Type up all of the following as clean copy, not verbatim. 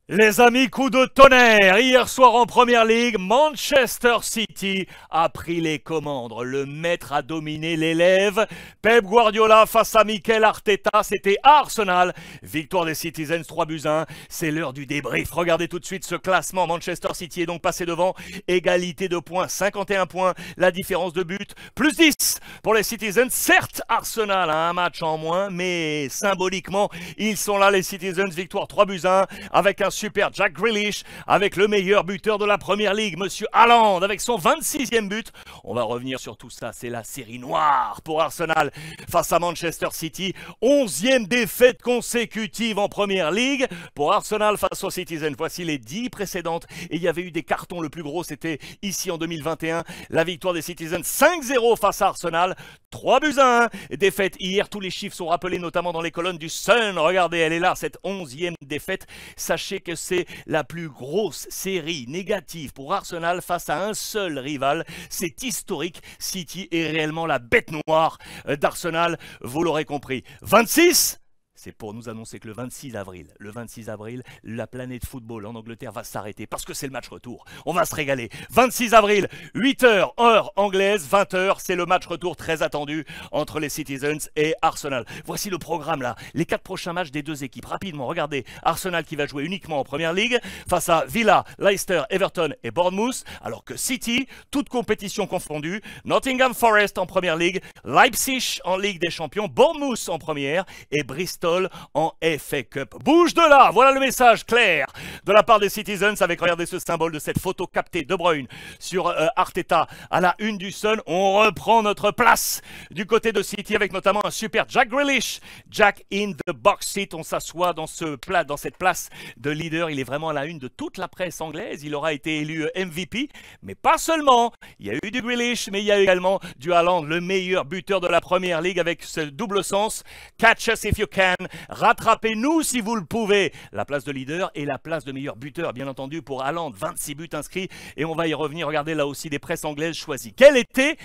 Les amis, coup de tonnerre. Hier soir en Première Ligue, Manchester City a pris les commandes. Le maître a dominé l'élève. Pep Guardiola face à Mikel Arteta, c'était Arsenal. Victoire des Citizens 3-1. C'est l'heure du débrief. Regardez tout de suite ce classement. Manchester City est donc passé devant. Égalité de points, 51 points. La différence de but, plus 10 pour les Citizens. Certes, Arsenal a un match en moins, mais symboliquement, ils sont là, les Citizens. Victoire 3-1 avec un super Jack Grealish, avec le meilleur buteur de la Première Ligue, Monsieur Haaland, avec son 26e but. On va revenir sur tout ça, c'est la série noire pour Arsenal face à Manchester City. 11e défaite consécutive en Première Ligue pour Arsenal face aux Citizens. Voici les 10 précédentes et il y avait eu des cartons. Le plus gros, c'était ici en 2021. La victoire des Citizens 5-0 face à Arsenal. 3-1. Défaite hier, tous les chiffres sont rappelés notamment dans les colonnes du Sun. Regardez, elle est là, cette 11e défaite. Sachez que c'est la plus grosse série négative pour Arsenal face à un seul rival. C'est historique. City est réellement la bête noire d'Arsenal, vous l'aurez compris. 26. C'est pour nous annoncer que le 26 avril, la planète football en Angleterre va s'arrêter parce que c'est le match retour. On va se régaler. 26 avril, 8h, heure anglaise, 20h, c'est le match retour très attendu entre les Citizens et Arsenal. Voici le programme là, les 4 prochains matchs des deux équipes. Rapidement, regardez, Arsenal qui va jouer uniquement en Première Ligue face à Villa, Leicester, Everton et Bournemouth, alors que City, toute compétition confondue, Nottingham Forest en Première Ligue, Leipzig en Ligue des Champions, Bournemouth en Première et Bristol en FA Cup. Bouge de là, voilà le message clair de la part des Citizens avec, regardez ce symbole de cette photo captée de Bruyne sur Arteta à la une du Sun. On reprend notre place du côté de City avec notamment un super Jack Grealish. Jack in the box seat, on s'assoit dans cette place de leader. Il est vraiment à la une de toute la presse anglaise. Il aura été élu MVP, mais pas seulement. Il y a eu du Grealish, mais il y a également du Haaland, le meilleur buteur de la Première Ligue avec ce double sens. Catch us if you can. Rattrapez-nous si vous le pouvez. La place de leader et la place de meilleur buteur, bien entendu, pour Haaland. 26 buts inscrits et on va y revenir. Regardez là aussi des presses anglaises choisies. Quel était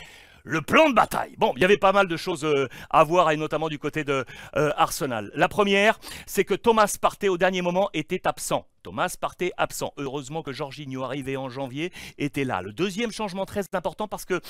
le plan de bataille? Bon, il y avait pas mal de choses à voir, et notamment du côté de Arsenal. La première, c'est que Thomas Partey au dernier moment était absent. Thomas Partey absent. Heureusement que Jorginho, arrivé en janvier, était là. Le deuxième changement très important parce que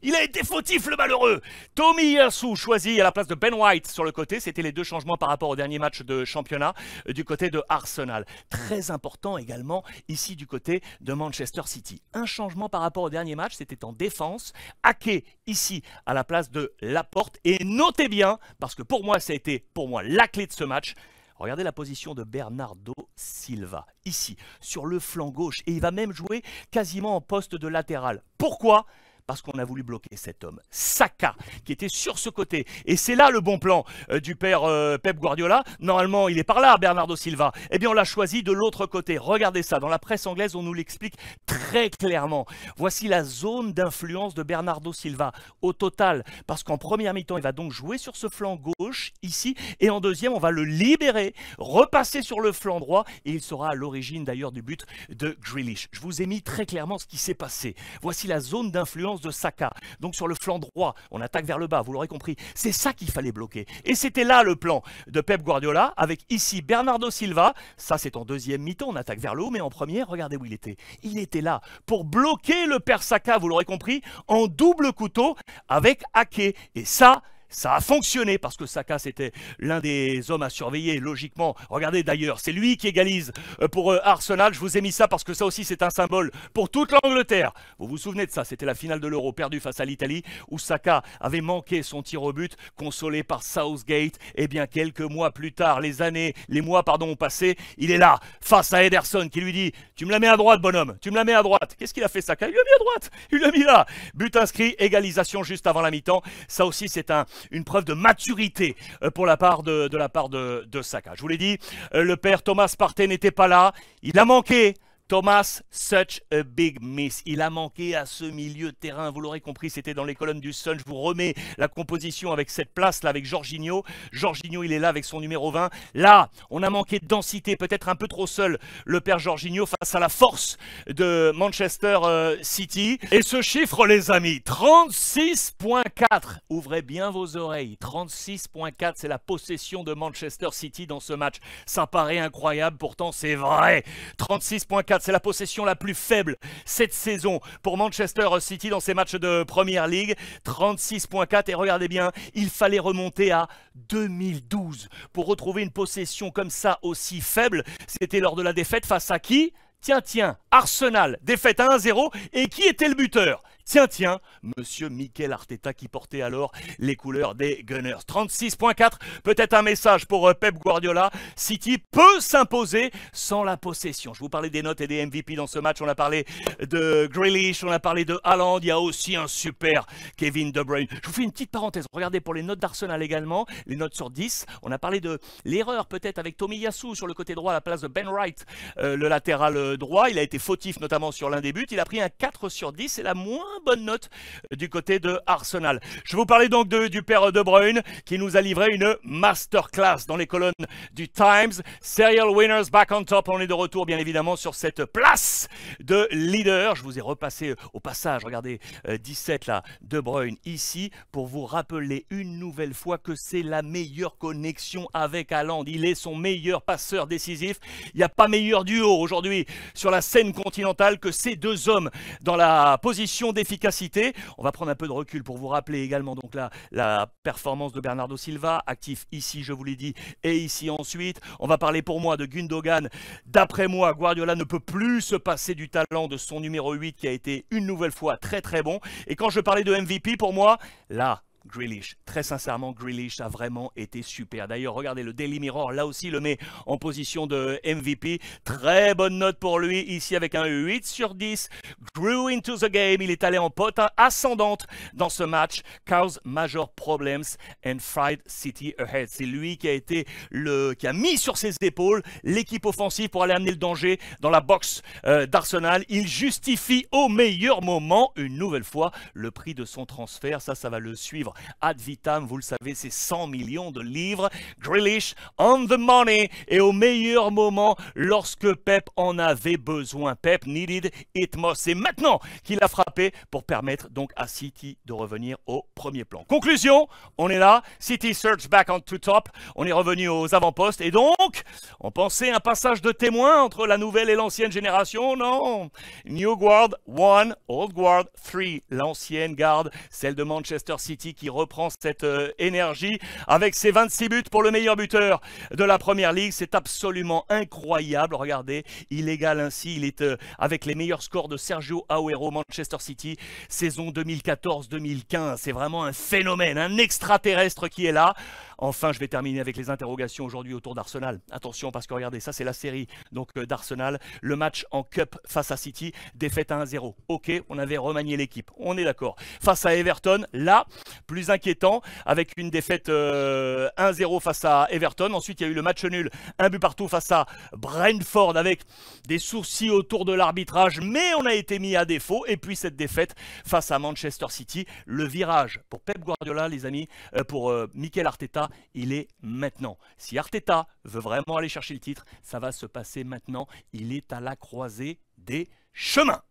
il a été fautif, le malheureux. Tomiyasu choisi à la place de Ben White sur le côté. C'était les deux changements par rapport au dernier match de championnat du côté de Arsenal. Très important également ici du côté de Manchester City. Un changement par rapport au dernier match, c'était en défense. Ake ici à la place de Laporte. Et notez bien, parce que pour moi, ça a été la clé de ce match. Regardez la position de Bernardo Silva, ici, sur le flanc gauche. Et il va même jouer quasiment en poste de latéral. Pourquoi ? Parce qu'on a voulu bloquer cet homme, Saka, qui était sur ce côté. Et c'est là le bon plan du père Pep Guardiola. Normalement, il est par là, Bernardo Silva. Eh bien, on l'a choisi de l'autre côté. Regardez ça, dans la presse anglaise, on nous l'explique très clairement. Voici la zone d'influence de Bernardo Silva au total. Parce qu'en première mi-temps, il va donc jouer sur ce flanc gauche, ici. Et en deuxième, on va le libérer, repasser sur le flanc droit. Et il sera à l'origine d'ailleurs du but de Grealish. Je vous ai mis très clairement ce qui s'est passé. Voici la zone d'influence de Saka. Donc sur le flanc droit, on attaque vers le bas, vous l'aurez compris. C'est ça qu'il fallait bloquer. Et c'était là le plan de Pep Guardiola, avec ici Bernardo Silva. Ça, c'est en deuxième mi-temps, on attaque vers le haut, mais en première, regardez où il était. Il était là pour bloquer le père Saka, vous l'aurez compris, en double couteau avec Ake. Et ça a fonctionné parce que Saka, c'était l'un des hommes à surveiller, logiquement. Regardez d'ailleurs, c'est lui qui égalise pour Arsenal. Je vous ai mis ça parce que ça aussi, c'est un symbole pour toute l'Angleterre. Vous vous souvenez de ça? C'était la finale de l'Euro perdue face à l'Italie où Saka avait manqué son tir au but, consolé par Southgate. Et bien, quelques mois plus tard, les mois ont passé. Il est là, face à Ederson qui lui dit « Tu me la mets à droite, bonhomme, tu me la mets à droite. » Qu'est-ce qu'il a fait, Saka? Il lui a mis à droite. Il l'a mis là. But inscrit, égalisation juste avant la mi-temps. Ça aussi, c'est une preuve de maturité pour la part de Saka. Je vous l'ai dit, le père Thomas Partey n'était pas là. Il a manqué Thomas, such a big miss. Il a manqué à ce milieu de terrain. Vous l'aurez compris, c'était dans les colonnes du Sun. Je vous remets la composition avec cette place-là, avec Jorginho. Jorginho, il est là avec son numéro 20. Là, on a manqué de densité, peut-être un peu trop seul, le père Jorginho, face à la force de Manchester City. Et ce chiffre, les amis, 36,4. Ouvrez bien vos oreilles. 36,4, c'est la possession de Manchester City dans ce match. Ça paraît incroyable, pourtant c'est vrai. 36,4, c'est la possession la plus faible cette saison pour Manchester City dans ses matchs de Premier League. 36,4, et regardez bien, il fallait remonter à 2012 pour retrouver une possession comme ça aussi faible. C'était lors de la défaite face à qui? Tiens, Arsenal, défaite à 1-0, et qui était le buteur? Tiens, monsieur Mikel Arteta qui portait alors les couleurs des Gunners. 36,4, peut-être un message pour Pep Guardiola. City peut s'imposer sans la possession. Je vous parlais des notes et des MVP dans ce match. On a parlé de Grealish, on a parlé de Haaland. Il y a aussi un super Kevin De Bruyne. Je vous fais une petite parenthèse. Regardez pour les notes d'Arsenal également, les notes sur 10. On a parlé de l'erreur peut-être avec Tomiyasu sur le côté droit à la place de Ben Wright, le latéral droit. Il a été fautif notamment sur l'un des buts. Il a pris un 4 sur 10. C'est la moins bonne note du côté de Arsenal. Je vous parlais donc du père De Bruyne qui nous a livré une masterclass dans les colonnes du Times. Serial winners back on top. On est de retour bien évidemment sur cette place de leader. Je vous ai repassé au passage, regardez, 17 là, De Bruyne ici pour vous rappeler une nouvelle fois que c'est la meilleure connexion avec Haaland. Il est son meilleur passeur décisif. Il n'y a pas meilleur duo aujourd'hui sur la scène continentale que ces deux hommes dans la position d'efficacité. On va prendre un peu de recul pour vous rappeler également donc la performance de Bernardo Silva, actif ici, je vous l'ai dit, et ici ensuite. On va parler pour moi de Gundogan. D'après moi, Guardiola ne peut plus se passer du talent de son numéro 8 qui a été une nouvelle fois très bon. Et quand je parlais de MVP, pour moi, là, Grealish, très sincèrement, Grealish a vraiment été super. D'ailleurs, regardez, le Daily Mirror, là aussi, le met en position de MVP. Très bonne note pour lui, ici avec un 8 sur 10. Grew into the game, il est allé en pote ascendante dans ce match. Cause major problems and fried City ahead. C'est lui qui a été qui a mis sur ses épaules l'équipe offensive pour aller amener le danger dans la box d'Arsenal. Il justifie au meilleur moment, une nouvelle fois, le prix de son transfert. Ça va le suivre ad vitam, vous le savez, c'est 100 millions de livres. Grealish on the money et au meilleur moment lorsque Pep en avait besoin. Pep needed it most. C'est maintenant qu'il a frappé pour permettre donc à City de revenir au premier plan. Conclusion, on est là. City surge back on to top. On est revenu aux avant-postes et donc on pensait un passage de témoin entre la nouvelle et l'ancienne génération. Non. New guard 1, old guard 3. L'ancienne garde, celle de Manchester City qui reprend cette énergie avec ses 26 buts pour le meilleur buteur de la Première Ligue. C'est absolument incroyable. Regardez, il égale ainsi, il est avec les meilleurs scores de Sergio Aguero, Manchester City, saison 2014-2015. C'est vraiment un phénomène, un extraterrestre qui est là. Enfin, je vais terminer avec les interrogations aujourd'hui autour d'Arsenal. Attention, parce que regardez, ça c'est la série d'Arsenal. Le match en Cup face à City, défaite à 1-0. Ok, on avait remanié l'équipe, on est d'accord. Face à Everton, là, plus inquiétant, avec une défaite 1-0 face à Everton. Ensuite, il y a eu le match nul, un but partout face à Brentford, avec des sourcils autour de l'arbitrage, mais on a été mis à défaut. Et puis cette défaite face à Manchester City. Le virage pour Pep Guardiola, les amis, pour Mikel Arteta, il est maintenant. Si Arteta veut vraiment aller chercher le titre, ça va se passer maintenant. Il est à la croisée des chemins.